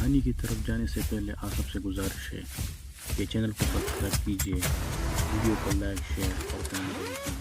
کہانی کی طرف جانے سے پہلے آپ سب سے گزارش ہے کہ چینل کو سبسکرائب کیجیے، ویڈیو کو لائک شیئر اور کمنٹ کیجیے۔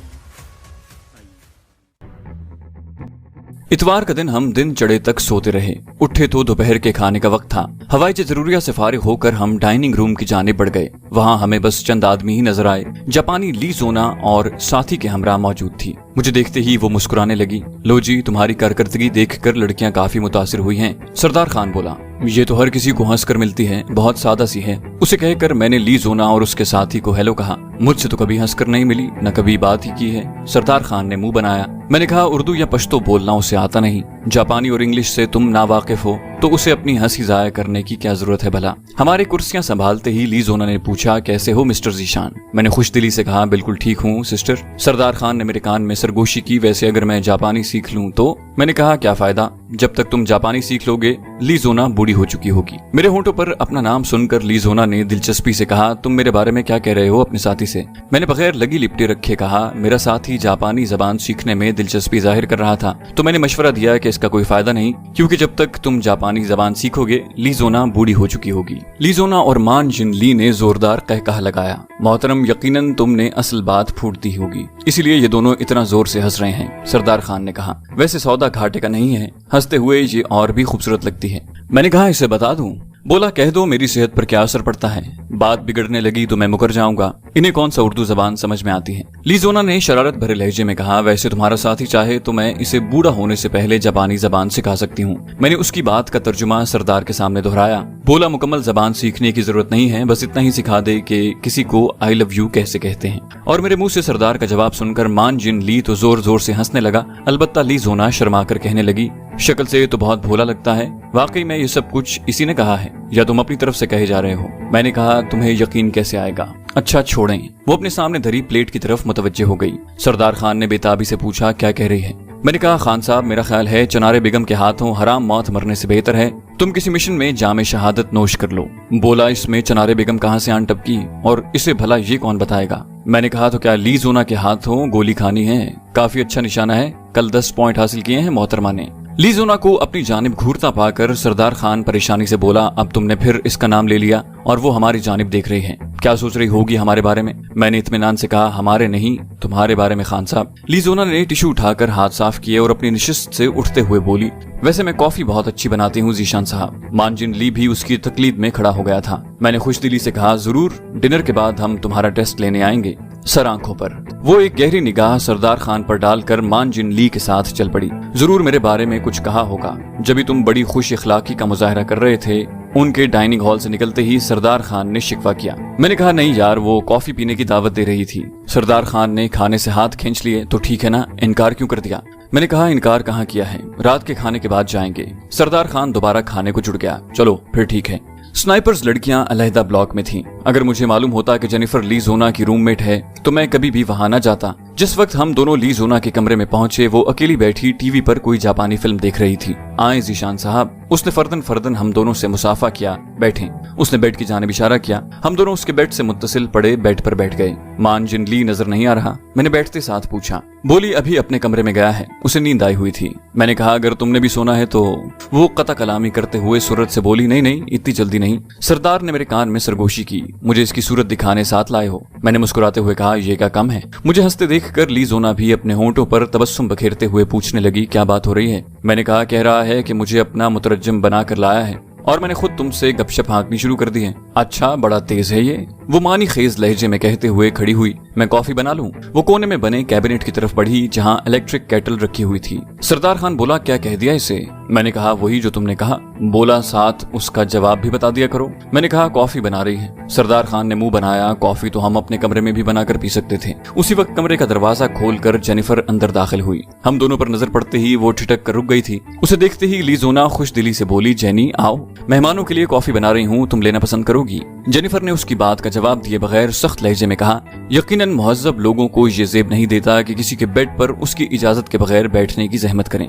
اتوار کا دن ہم دن چڑھے تک سوتے رہے، اٹھے تو دوپہر کے کھانے کا وقت تھا۔ ہوائی ضروریات سے فارغ ہو کر ہم ڈائننگ روم کی جانب بڑھ گئے۔ وہاں ہمیں بس چند آدمی ہی نظر آئے۔ جاپانی لی زونا اور ساتھی کے ہمراہ موجود تھی۔ مجھے دیکھتے ہی وہ مسکرانے لگی۔ لو جی، تمہاری کارکردگی دیکھ کر لڑکیاں کافی متاثر ہوئی ہیں، سردار خان بولا۔ یہ تو ہر کسی کو ہنس کر ملتی ہے، بہت سادہ سی ہے، اسے کہہ کر میں نے لی زونا اور اس کے ساتھی کو ہیلو کہا۔ مجھ سے تو کبھی ہنس کر نہیں ملی، نہ کبھی بات ہی کی ہے، سردار خان نے منہ بنایا۔ میں نے کہا اردو یا پشتو بولنا اسے آتا نہیں، جاپانی اور انگلش سے تم ناواقف ہو تو اسے اپنی ہنسی ضائع کرنے کی کیا ضرورت ہے بھلا۔ ہماری کرسیاں سنبھالتے ہی لی زونا نے پوچھا کیسے ہو مسٹر ذیشان؟ میں نے خوش دلی سے کہا بالکل ٹھیک ہوں سسٹر۔ سردار خان نے میرے کان میں سرگوشی کی، ویسے اگر میں جاپانی سیکھ لوں تو؟ میں نے کہا کیا فائدہ، جب تک تم جاپانی سیکھ لو گے لی زونا بوڑھی ہو چکی ہوگی۔ میرے ہونٹوں پر اپنا نام سن کر لی زونا نے دلچسپی سے کہا تم میرے بارے میں کیا کہہ رہے ہو اپنے ساتھی سے؟ میں نے بغیر لگی لپٹے رکھے کہا میرا ساتھی جاپانی زبان سیکھنے میں دلچسپی ظاہر کر رہا تھا تو میں نے مشورہ دیا کہ اس کا کوئی فائدہ نہیں، کیونکہ جب تک تم جاپانی زبان سیکھو گے لی زونا بوڑھی ہو چکی ہوگی۔ لی زونا اور مان جن لی نے زوردار قہقہہ لگایا۔ محترم، یقیناً تم نے اصل بات پھوٹ دی ہوگی، اس لیے یہ دونوں اتنا زور سے ہنس رہے ہیں، سردار خان نے کہا۔ ویسے سودا گھاٹے کا نہیں ہے، ہنستے ہوئے یہ اور بھی خوبصورت لگتی ہے۔ میں نے کہا اسے بتا دوں؟ بولا کہہ دو میری صحت پر کیا اثر پڑتا ہے، بات بگڑنے لگی تو میں مکر جاؤں گا، انہیں کون سا اردو زبان سمجھ میں آتی ہے۔ لی زونا نے شرارت بھرے لہجے میں کہا ویسے تمہارا ساتھی چاہے تو میں اسے بوڑھا ہونے سے پہلے جاپانی زبان سکھا سکتی ہوں۔ میں نے اس کی بات کا ترجمہ سردار کے سامنے دہرایا۔ بولا مکمل زبان سیکھنے کی ضرورت نہیں ہے، بس اتنا ہی سکھا دے کہ کسی کو آئی لو یو کیسے کہتے ہیں۔ اور میرے منہ سے سردار کا جواب سن کر مان جن لی تو زور زور سے ہنسنے لگا، البتہ لی زونا شرما کر کہنے لگی شکل سے تو بہت بھولا لگتا ہے، واقعی میں یہ سب کچھ اسی نے کہا ہے یا تم اپنی طرف سے کہے جا رہے ہو؟ میں نے کہا تمہیں یقین کیسے آئے گا؟ اچھا چھوڑیں۔ وہ اپنے سامنے دھری پلیٹ کی طرف متوجہ ہو گئی۔ سردار خان نے بے تابی سے پوچھا کیا کہہ رہی ہے؟ میں نے کہا خان صاحب میرا خیال ہے چنارے بیگم کے ہاتھوں حرام موت مرنے سے بہتر ہے تم کسی مشن میں جام شہادت نوش کر لو۔ بولا اس میں چنارے بیگم کہاں سے آن ٹپکی اور اسے بھلا یہ کون بتائے گا؟ میں نے کہا تو کیا لی زونا کے ہاتھوں گولی کھانی ہے؟ کافی اچھا نشانہ ہے، کل 10 پوائنٹ حاصل کیے ہیں محترمہ نے۔ لی زونا کو اپنی جانب گھورتا پا کر سردار خان پریشانی سے بولا اب تم نے پھر اس کا نام لے لیا اور وہ ہماری جانب دیکھ رہی ہے، کیا سوچ رہی ہوگی ہمارے بارے میں؟ میں نے اطمینان سے کہا ہمارے نہیں تمہارے بارے میں خان صاحب۔ لی زونا نے ٹشو اٹھا کر ہاتھ صاف کیے اور اپنی نشست سے اٹھتے ہوئے بولی ویسے میں کافی بہت اچھی بناتی ہوں ذیشان صاحب۔ مان جن لی بھی اس کی تقلید میں کھڑا ہو گیا تھا۔ میں نے خوش دلی سے کہا ضرور، ڈنر کے بعد ہم تمہارا ٹیسٹ لینے آئیں گے۔ سر آنکھوں پر وہ ایک گہری نگاہ سردار خان پر ڈال کر مان جن لی کے ساتھ چل پڑی۔ ضرور میرے بارے میں کچھ کہا ہوگا، جبھی تم بڑی خوش اخلاقی کا مظاہرہ کر رہے تھے۔ ان کے ڈائننگ ہال سے نکلتے ہی سردار خان نے شکوہ کیا۔ میں نے کہا نہیں یار، وہ کافی پینے کی دعوت دے رہی تھی۔ سردار خان نے کھانے سے ہاتھ کھینچ لیے تو ٹھیک ہے نا، انکار کیوں کر دیا؟ میں نے کہا انکار کہاں کیا ہے، رات کے کھانے کے بعد جائیں گے۔ سردار خان دوبارہ کھانے کو جڑ گیا۔ چلو پھر ٹھیک ہے۔ سنائپرز لڑکیاں علیحدہ بلاک میں تھیں۔ اگر مجھے معلوم ہوتا کہ جینیفر لی زونا کی روم میٹ ہے تو میں کبھی بھی وہاں نہ جاتا۔ جس وقت ہم دونوں لی زونا کے کمرے میں پہنچے وہ اکیلی بیٹھی ٹی وی پر کوئی جاپانی فلم دیکھ رہی تھی۔ آئیں ذیشان صاحب، اس نے فردن فردن ہم دونوں سے مصافحہ کیا۔ بیٹھیں۔ اس نے بیڈ کی جانب اشارہ کیا۔ ہم دونوں اس کے بیڈ سے متصل پڑے بیڈ پر بیٹھ گئے۔ مان جن لی نظر نہیں آ رہا؟ میں نے بیٹھتے ساتھ پوچھا۔ بولی ابھی اپنے کمرے میں گیا ہے، اسے نیند آئی ہوئی تھی۔ میں نے کہا اگر تم نے بھی سونا ہے تو؟ وہ قطع کلامی کرتے ہوئے سرت سے بولی نہیں نہیں، اتنی جلدی نہیں۔ سردار نے میرے کان میں سرگوشی کی، مجھے اس کی صورت دکھانے ساتھ لائے ہو؟ میں نے مسکراتے ہوئے کہا یہ کیا کم ہے؟ مجھے ہنستے دیکھ کر لی زونا بھی اپنے ہونٹوں پر تبسم بکھیرتے ہوئے پوچھنے لگی کیا بات ہو رہی ہے؟ میں نے کہا کہہ رہا ہے کہ مجھے اپنا مترجم بنا کر لایا ہے اور میں نے خود تم سے گپ شپ ہانکنی شروع کر دی ہے۔ اچھا بڑا تیز ہے یہ، وہ معنی خیز لہجے میں کہتے ہوئے کھڑی ہوئی۔ میں کافی بنا لوں؟ وہ کونے میں بنے کیبنٹ کی طرف بڑھی جہاں الیکٹرک کیٹل رکھی ہوئی تھی۔ سردار خان بولا کیا کہہ دیا اسے؟ میں نے کہا وہی جو تم نے کہا۔ بولا ساتھ اس کا جواب بھی بتا دیا کرو۔ میں نے کہا کافی بنا رہی ہے۔ سردار خان نے منہ بنایا، کافی تو ہم اپنے کمرے میں بھی بنا کر پی سکتے تھے۔ اسی وقت کمرے کا دروازہ کھول کر جینیفر اندر داخل ہوئی۔ ہم دونوں پر نظر پڑتے ہی وہ ٹھٹک کر رک گئی تھی۔ اسے دیکھتے ہی لی زونا خوش دلی سے بولی جینی آؤ، مہمانوں کے لیے کافی بنا رہی ہوں، تم لینا پسند کرو گی؟ جینیفر نے اس کی بات کا جواب دیے بغیر سخت لہجے میں کہا یقیناً مہذب لوگوں کو یہ زیب نہیں دیتا کہ کسی کے بیڈ پر اس کی اجازت کے بغیر بیٹھنے کی زحمت کریں۔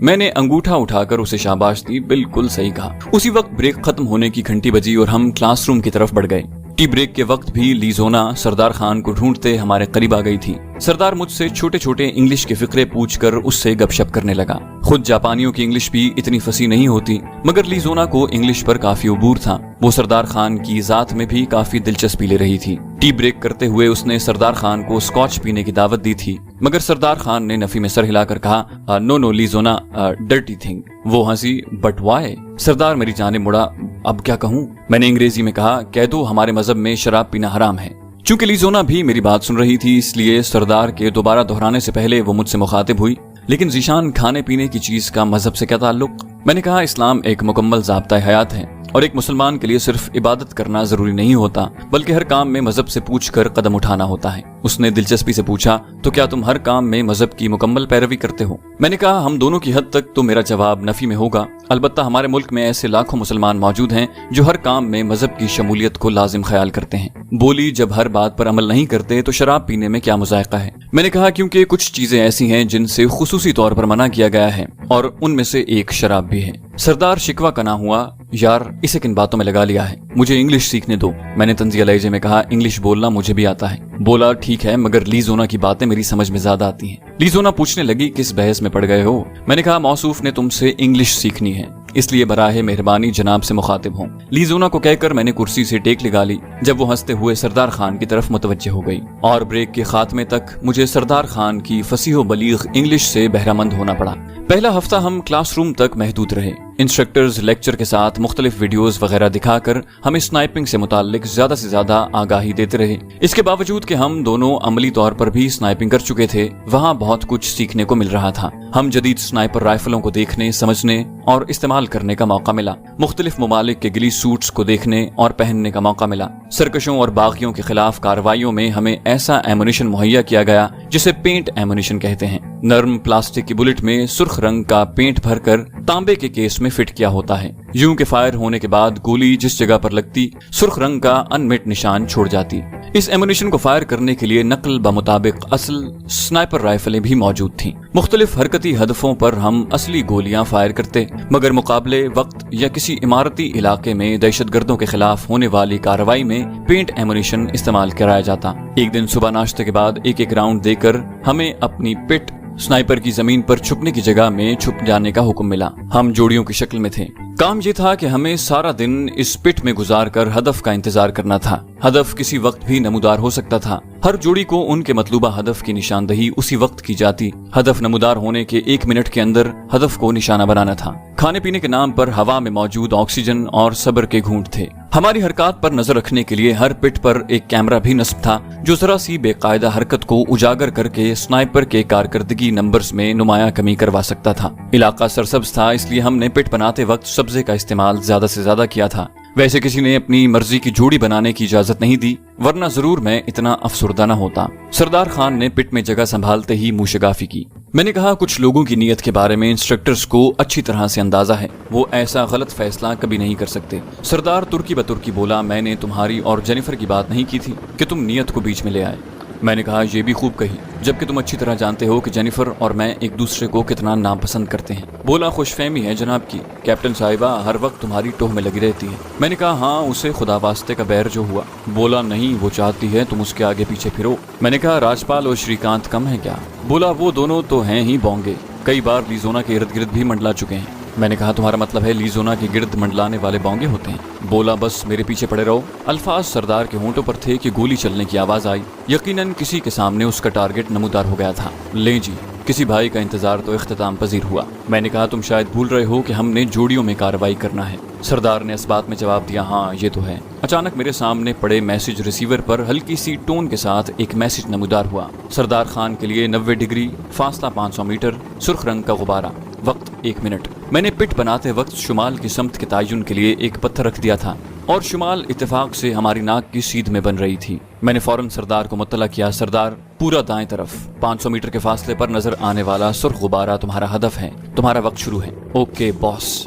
میں نے انگوٹھا اٹھا کر اسے شاباش دی. بالکل صحیح کہا. اسی وقت بریک ختم ہونے کی گھنٹی بجی اور ہم کلاس روم کی طرف بڑھ گئے. ٹی بریک کے وقت بھی لیزونا سردار خان کو ڈھونڈتے ہمارے قریب آ گئی تھی. سردار مجھ سے چھوٹے چھوٹے انگلش کے فقرے پوچھ کر اس سے گپ شپ کرنے لگا. خود جاپانیوں کی انگلش بھی اتنی فصیح نہیں ہوتی مگر لیزونا کو انگلش پر کافی عبور تھا. وہ سردار خان کی ذات میں بھی کافی دلچسپی لے رہی تھی. ٹی بریک کرتے ہوئے اس نے سردار خان کو اسکاچ پینے کی دعوت دی تھی مگر سردار خان نے نفی میں سر ہلا کر کہا نو لیزونا ڈرٹی تھنگ. وہ ہنسی. But why? سردار میری جانب مڑا. اب کیا کہوں؟ میں نے انگریزی میں کہا کہہ دو ہمارے مذہب میں شراب پینا حرام ہے. چونکہ لیزونا بھی میری بات سن رہی تھی اس لیے سردار کے دوبارہ دہرانے سے پہلے وہ مجھ سے مخاطب ہوئی. لیکن ذیشان کھانے پینے کی چیز کا مذہب سے کیا تعلق؟ میں نے کہا اسلام ایک مکمل ضابطۂ حیات ہے اور ایک مسلمان کے لیے صرف عبادت کرنا ضروری نہیں ہوتا بلکہ ہر کام میں مذہب سے پوچھ کر قدم اٹھانا ہوتا ہے. اس نے دلچسپی سے پوچھا تو کیا تم ہر کام میں مذہب کی مکمل پیروی کرتے ہو؟ میں نے کہا ہم دونوں کی حد تک تو میرا جواب نفی میں ہوگا. البتہ ہمارے ملک میں ایسے لاکھوں مسلمان موجود ہیں جو ہر کام میں مذہب کی شمولیت کو لازم خیال کرتے ہیں. بولی جب ہر بات پر عمل نہیں کرتے تو شراب پینے میں کیا مذائقہ ہے؟ میں نے کہا کیونکہ کچھ چیزیں ایسی ہیں جن سے خصوصی طور پر منع کیا گیا ہے اور ان میں سے ایک شراب بھی ہے. سردار شکوا کا نہ ہوا. یار اسے کن باتوں میں لگا لیا ہے، مجھے انگلش سیکھنے دو. میں نے طنزیہ لہجے میں کہا انگلش بولنا مجھے بھی آتا ہے. بولا ٹھیک ہے مگر لیزونا کی باتیں میری سمجھ میں زیادہ آتی ہیں. لیزونا پوچھنے لگی کس بحث میں پڑ گئے ہو؟ میں نے کہا موصوف نے تم سے انگلش سیکھنی ہے اس لیے براہ مہربانی جناب سے مخاطب ہوں. لیزونا کو کہہ کر میں نے کرسی سے ٹیک لگا لی جب وہ ہنستے ہوئے سردار خان کی طرف متوجہ ہو گئی اور بریک کے خاتمے تک مجھے سردار خان کی فصیح و بلیغ انگلش سے بہرہ مند ہونا پڑا. پہلا ہفتہ ہم کلاس روم تک محدود رہے. انسٹرکٹرز لیکچر کے ساتھ مختلف ویڈیوز وغیرہ دکھا کر ہمیں سنائپنگ سے متعلق زیادہ سے زیادہ آگاہی دیتے رہے. اس کے باوجود کہ ہم دونوں عملی طور پر بھی سنائپنگ کر چکے تھے وہاں بہت کچھ سیکھنے کو مل رہا تھا. ہم جدید سنائپر رائفلوں کو دیکھنے، سمجھنے اور استعمال کرنے کا موقع ملا. مختلف ممالک کے گلی سوٹس کو دیکھنے اور پہننے کا موقع ملا. سرکشوں اور باغیوں کے خلاف کارروائیوں میں ہمیں ایسا ایمونیشن مہیا کیا گیا جسے پینٹ ایمونیشن کہتے ہیں. نرم پلاسٹک کی بلٹ میں سرخ رنگ کا پینٹ بھر کر تانبے کے کیس میں فٹ کیا ہوتا ہے. یوں کہ فائر ہونے کے بعد گولی جس جگہ پر لگتی سرخ رنگ کا انمٹ نشان چھوڑ جاتی. اس ایمونیشن کو فائر کرنے کے لیے نقل بمطابق اصل سنائپر رائفلیں بھی موجود تھیں. مختلف حرکتی ہدفوں پر ہم اصلی گولیاں فائر کرتے مگر مقابلے وقت یا کسی عمارتی علاقے میں دہشت گردوں کے خلاف ہونے والی کارروائی میں پینٹ ایمونیشن استعمال کرایا جاتا. ایک دن صبح ناشتے کے بعد ایک راؤنڈ دے کر ہمیں اپنی پٹ سنائپر کی زمین پر چھپنے کی جگہ میں چھپ جانے کا حکم ملا. ہم جوڑیوں کی شکل میں تھے. کام یہ تھا کہ ہمیں سارا دن اس پٹ میں گزار کر ہدف کا انتظار کرنا تھا. ہدف کسی وقت بھی نمودار ہو سکتا تھا. ہر جوڑی کو ان کے مطلوبہ ہدف کی نشاندہی اسی وقت کی جاتی. ہدف نمودار ہونے کے 1 منٹ کے اندر ہدف کو نشانہ بنانا تھا. کھانے پینے کے نام پر ہوا میں موجود آکسیجن اور صبر کے گھونٹ تھے. ہماری حرکات پر نظر رکھنے کے لیے ہر پٹ پر ایک کیمرہ بھی نصب تھا جو ذرا سی بے قاعدہ حرکت کو اجاگر کر کے سنائپر کے کارکردگی نمبرز میں نمایاں کمی کروا سکتا تھا. علاقہ سرسبز تھا اس لیے ہم نے پٹ بناتے وقت سبزے کا استعمال زیادہ سے زیادہ کیا تھا. ویسے کسی نے اپنی مرضی کی جوڑی بنانے کی اجازت نہیں دی ورنہ ضرور میں اتنا افسردہ نہ ہوتا. سردار خان نے پٹ میں جگہ سنبھالتے ہی موشگافی کی. میں نے کہا کچھ لوگوں کی نیت کے بارے میں انسٹرکٹرز کو اچھی طرح سے اندازہ ہے. وہ ایسا غلط فیصلہ کبھی نہیں کر سکتے. سردار ترکی بترکی بولا میں نے تمہاری اور جینیفر کی بات نہیں کی تھی کہ تم نیت کو بیچ میں لے آئے. میں نے کہا یہ بھی خوب کہی جبکہ تم اچھی طرح جانتے ہو کہ جینیفر اور میں ایک دوسرے کو کتنا ناپسند کرتے ہیں. بولا خوش فہمی ہے جناب کی. کیپٹن صاحبہ ہر وقت تمہاری ٹوہ میں لگی رہتی ہے. میں نے کہا ہاں اسے خدا واسطے کا بیر جو ہوا. بولا نہیں وہ چاہتی ہے تم اس کے آگے پیچھے پھرو. میں نے کہا راجپال اور شری کانت کم ہے کیا؟ بولا وہ دونوں تو ہیں ہی بونگے، کئی بار لیزونا کے ارد گرد بھی منڈلا چکے ہیں. میں نے کہا تمہارا مطلب ہے لیزونا کے گرد منڈلانے والے بونگے ہوتے ہیں؟ بولا بس میرے پیچھے پڑے رہو. الفاظ سردار کے ہونٹوں پر تھے کہ گولی چلنے کی آواز آئی. یقیناً کسی کے سامنے اس کا ٹارگٹ نمودار ہو گیا تھا. لیں جی کسی بھائی کا انتظار تو اختتام پذیر ہوا. میں نے کہا تم شاید بھول رہے ہو کہ ہم نے جوڑیوں میں کارروائی کرنا ہے. سردار نے اس بات میں جواب دیا ہاں یہ تو ہے. اچانک میرے سامنے پڑے میسج ریسیور پر ہلکی سی ٹون کے ساتھ ایک میسج نمودار ہوا. سردار خان کے لیے 90 ڈگری، فاصلہ 500 میٹر، سرخ رنگ کا غبارہ، وقت 1 منٹ. میں نے پٹ بناتے وقت شمال کی سمت کے تعین کے لیے ایک پتھر رکھ دیا تھا اور شمال اتفاق سے ہماری ناک کی سیدھ میں بن رہی تھی. میں نے فوراً سردار کو مطلع کیا سردار پورا دائیں طرف 500 میٹر کے فاصلے پر نظر آنے والا سرخ غبارہ تمہارا ہدف ہے، تمہارا وقت شروع ہے. اوکے باس.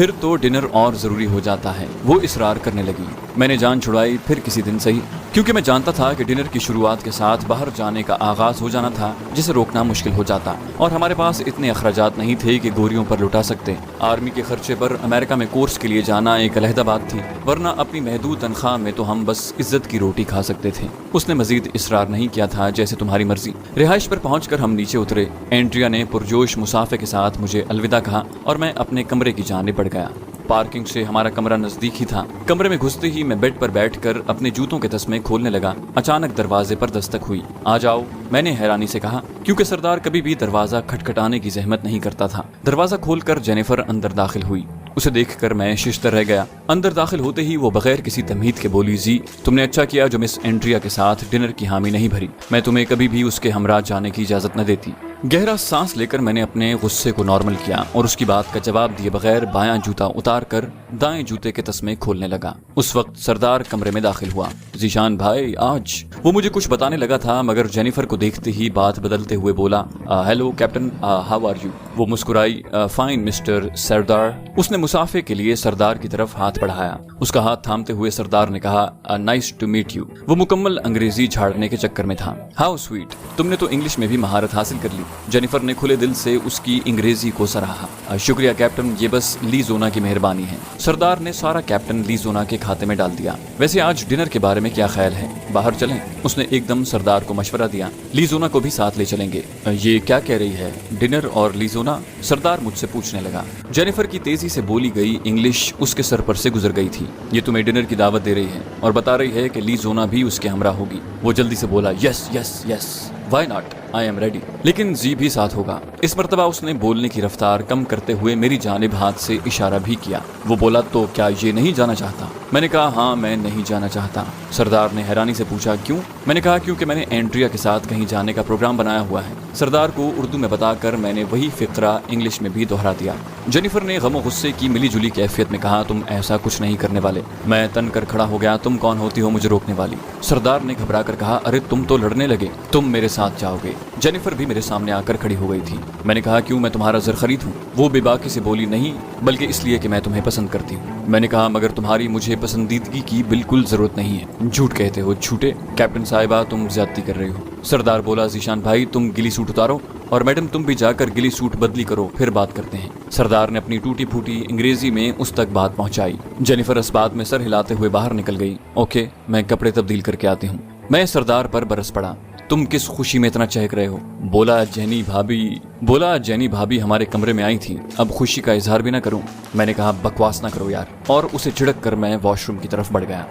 پھر تو ڈنر اور ضروری ہو جاتا ہے، وہ اصرار کرنے لگی۔ میں نے جان چھڑائی پھر کسی دن صحیح، کیونکہ میں جانتا تھا کہ ڈنر کی شروعات کے ساتھ باہر جانے کا آغاز ہو جانا تھا، جسے روکنا مشکل ہو جاتا، اور ہمارے پاس اتنے اخراجات نہیں تھے کہ گوریوں پر لٹا سکتے۔ آرمی کے خرچے پر امریکہ میں کورس کے لیے جانا ایک علیحدہ بات تھی، ورنہ اپنی محدود تنخواہ میں تو ہم بس عزت کی روٹی کھا سکتے تھے۔ اس نے مزید اصرار نہیں کیا تھا، جیسے تمہاری مرضی۔ رہائش پر پہنچ کر ہم نیچے اترے۔ اینڈریا نے پرجوش مسافے کے ساتھ مجھے الوداع کہا اور میں اپنے کمرے کی جانب بڑھ گیا۔ پارکنگ سے ہمارا کمرہ نزدیک ہی تھا۔ کمرے میں گھستے ہی میں بیڈ پر بیٹھ کر اپنے جوتوں کے تسمے کھولنے لگا۔ اچانک دروازے پر دستک ہوئی۔ آ جاؤ، میں نے حیرانی سے کہا، کیونکہ سردار کبھی بھی دروازہ کھٹکھٹانے کی زحمت نہیں کرتا تھا۔ دروازہ کھول کر جینیفر اندر داخل ہوئی۔ اسے دیکھ کر میں ششدر رہ گیا۔ اندر داخل ہوتے ہی وہ بغیر کسی تمہید کے بولی، جی تم نے اچھا کیا جو مس اینڈریا کے ساتھ ڈنر کی حامی نہیں بھری، میں تمہیں کبھی بھی اس کے ہمراہ جانے کی اجازت نہ دیتی۔ گہرا سانس لے کر میں نے اپنے غصے کو نارمل کیا اور اس کی بات کا جواب دیے بغیر بایاں جوتا اتار کر دائیں جوتے کے تسمے کھولنے لگا۔ اس وقت سردار کمرے میں داخل ہوا۔ ذیشان بھائی آج، وہ مجھے کچھ بتانے لگا تھا مگر جینیفر کو دیکھتے ہی بات بدلتے ہوئے بولا، hello captain, how are you? وہ مسکرائی، فائن مسٹر سردار۔ اس نے مسافے کے لیے سردار کی طرف ہاتھ بڑھایا۔ اس کا ہاتھ تھامتے ہوئے سردار نے کہا، نائس ٹو میٹ یو۔ وہ مکمل انگریزی جھاڑنے کے چکر میں تھا۔ ہاؤ سویٹ، تم نے تو انگلش میں بھی مہارت حاصل کر لی۔ جینیفر نے کھلے دل سے اس کی انگریزی کو سراہا۔ شکریہ کیپٹن، یہ بس لی زونا کی مہربانی ہے۔ سردار نے سارا کیپٹن لی زونا کے کھاتے میں ڈال دیا۔ ویسے آج ڈنر کے بارے میں کیا خیال ہے؟ باہر چلیں؟ اس نے ایک دم سردار کو مشورہ دیا۔ لی زونا کو بھی ساتھ لے چلیں گے۔ یہ کیا کہہ رہی ہے، ڈنر اور لی زونا؟ سردار مجھ سے پوچھنے لگا۔ جینیفر کی تیزی سے بولی گئی انگلش اس کے سر پر سے گزر گئی تھی۔ یہ تمہیں ڈنر کی دعوت دے رہی ہے اور بتا رہی ہے کہ لی زونا بھی اس کے ہمراہ ہوگی۔ وہ جلدی سے بولا، yes yes yes, why not, I am ready, لیکن زی بھی ساتھ ہوگا۔ اس مرتبہ اس نے بولنے کی رفتار کم کرتے ہوئے میری جانب ہاتھ سے اشارہ بھی کیا۔ وہ بولا، تو کیا یہ نہیں جانا چاہتا؟ میں نے کہا، ہاں میں نہیں جانا چاہتا۔ سردار نے حیرانی سے پوچھا، کیوں؟ میں نے کہا، کیونکہ میں نے اینڈریا کے ساتھ کہیں جانے کا پروگرام بنایا ہوا ہے۔ سردار کو اردو میں بتا کر میں نے وہی فقرہ انگلش میں بھی دہرا دیا۔ جینیفر نے غم و غصے کی ملی جلی کیفیت میں کہا، تم ایسا کچھ نہیں کرنے والے۔ میں تن کر کھڑا ہو گیا، تم کون ہوتی ہو مجھے روکنے والی؟ سردار نے گھبرا کر کہا، ارے تم تو لڑنے لگے، تم میرے ساتھ جاؤ گے۔ جینیفر بھی میرے سامنے آ کر کھڑی ہو گئی تھی۔ میں نے کہا، کیوں میں تمہارا زر خرید ہوں؟ وہ بے باکی سے بولی، نہیں بلکہ اس لیے کہ میں تمہیں پسند کرتی ہوں۔ میں نے کہا، مگر تمہاری مجھے پسندیدگی کی بالکل ضرورت نہیں ہے۔ جھوٹ کہتے ہو جھوٹے۔ کیپٹن صاحبہ تم زیادتی کر رہی ہو۔ سردار بولا، ذیشان بھائی تم گلی سوٹ اتارو اور میڈم تم بھی جا کر گلی سوٹ بدلی کرو، پھر بات کرتے ہیں۔ سردار نے اپنی ٹوٹی پھوٹی انگریزی میں اس تک بات پہنچائی۔ جینیفر اس بات میں سر ہلاتے ہوئے باہر نکل گئی۔ اوکے، میں کپڑے تبدیل کر کے آتی ہوں۔ میں سردار پر برس پڑا۔ تم کس خوشی میں اتنا چہک رہے ہو؟ بولا جینی بھابھی ہمارے کمرے میں آئی تھی، اب خوشی کا اظہار بھی نہ کروں؟ میں نے کہا، بکواس نہ کرو یار، اور اسے جھڑک کر میں واش روم کی طرف بڑھ گیا۔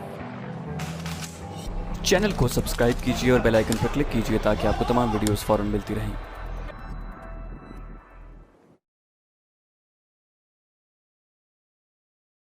چینل کو سبسکرائب کیجیے اور بیل آئیکن پر کلک کیجیے تاکہ آپ کو تمام ویڈیوز فوراً ملتی رہیں۔